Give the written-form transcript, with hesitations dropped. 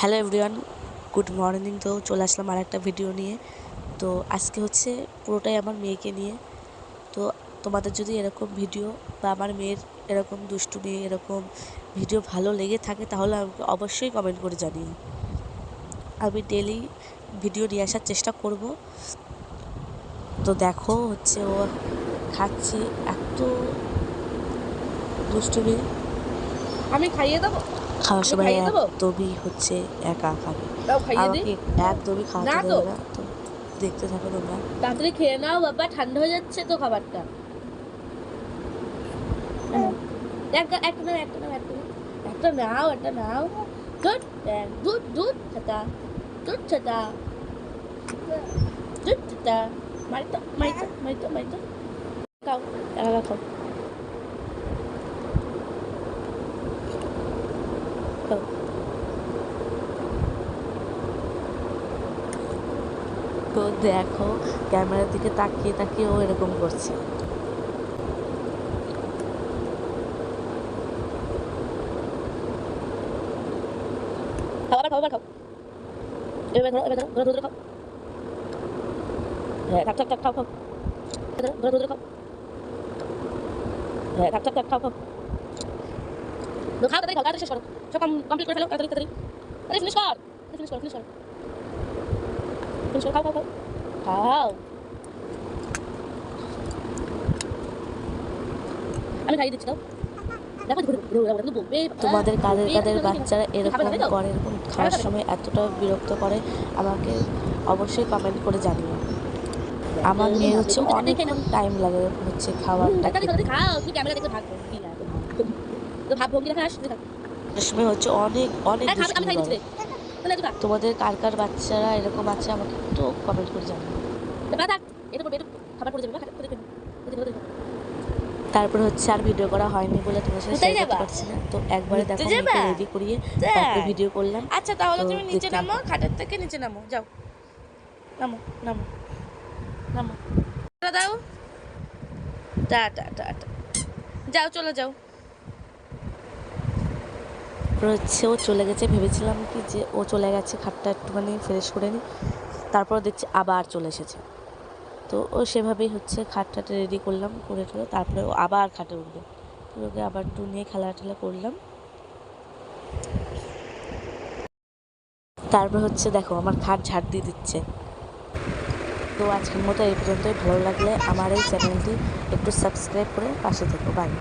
Hello everyone, good morning. তো চলে আসলাম আর একটা ভিডিও নিয়ে। তো আজকে হচ্ছে পুরোটাই আমার মেয়েকে নিয়ে। তো তোমাদের যদি এরকম ভিডিও বা আমার মেয়ের এরকম দুষ্টু মেয়ে এরকম ভিডিও ভালো লেগে থাকে তাহলে আমাকে অবশ্যই কমেন্ট করে জানিও। আমি ডেলি ভিডিও নিয়ে আসার চেষ্টা করব। তো দেখো হচ্ছে ও খাচ্ছে, এত দুষ্টু মেয়ে। আমি খাইয়ে দেবো, খাওয়ার সময় খাইয়ে দেবো, একদমই হচ্ছে একা খাবে, দাও খাইয়ে দিই। আমাকে একদমই খাওয়াতে না তো, দেবে না। তো দেখতে থাকো তোমরা। তাড়াতাড়ি খেয়ে নাও বাবা, ঠান্ডা হয়ে যাচ্ছে তো খাবারটা। একটা নাও, একটা নাও। দুধ দুধ দুধ ছাতা, দুধ ছাতা, দুধ ছাতা। মাইতো মাইতো মাইতো মাইতো, খাও, একা খাও, খাও। তো দেখো ক্যামেরার দিকে তাকিয়ে তাকিয়ে ও এরকম করছে। খাও, আবার খাও, আবার খাও। এবার ধরো, এবার ধরো, ধরো ধরে খাও। হ্যাঁ, থাক থাক থাক, খাও খাও। ধরো ধরো ধরে খাও। হ্যাঁ, থাক থাক থাক, খাও খাও। খাও, তাড়াতাড়ি খাও, তাড়াতাড়ি শেষ করো। সব কমপ্লিট করে ফেলো, তাড়াতাড়ি তাড়াতাড়ি। আরে ফিনিশ কর, ফিনিশ করো, ফিনিশ করো, ফিনিশ করো, খাও খাও খাও। খাও। আমি খাইয়ে দিচ্ছি, দাও। দেখো ওরা কিন্তু বলবে, তোমাদের কাদের কাদের বাচ্চারা এরকম করে, এরকম খাওয়ার সময় এতটা বিরক্ত করে, আমাকে অবশ্যই কমেন্ট করে জানিও। আমার মেয়ে হচ্ছে অনেকক্ষণ টাইম লাগে হচ্ছে খাবারটা খেতে। খাও, তুমি ক্যামেরা দেখে ভাগ তো ভাব ভঙ্গি দেখা আসবে। সময় হচ্ছে অনেক অনেক আমি দুষ্টুমি খাই দিচ্ছি করে। রে, তাহলে এটা তোমাদের কার কার বাচ্চারা এরকম আছে আমাকে একটু কমেন্ট করে জানিও। থাক, এটা পড়বে, এটা খাবার পড়ে যাবে, খাবার দেখে তারপর হচ্ছে আর ভিডিও করা হয়নি বলে তোমার সাথে শেয়ার করতে পারছি না। তো একবারে দেখো মেয়েকে রেডি করিয়ে তারপরে ভিডিও করলাম। আচ্ছা তাহলে তো তুমি নিচে দেখতে নামো, থাকো। খাটের থেকে নিচে নামো, যাও, নামো নামো নামো, দাও, টা, যাও, চলে যাও। হচ্ছে ও চলে গেছে, ভেবেছিলাম কি যে ও চলে গেছে খাটটা একটুখানি ফ্রেশ করে নিই, তারপর দেখছি আবার চলে এসেছে। তো ও সেভাবেই হচ্ছে খাটটাটা রেডি করলাম, করে টোরে তারপরে ও আবার খাটে উঠবে। তো ওকে আবার একটু নিয়ে খেলা টেলা করলাম। তারপর হচ্ছে দেখো আমার খাট ঝাড় দিয়ে দিচ্ছে। তো আজকের মতো এই পর্যন্তই। ভালো লাগলে আমার এই চ্যানেলটি একটু সাবস্ক্রাইব করে পাশে থেকো। বাই।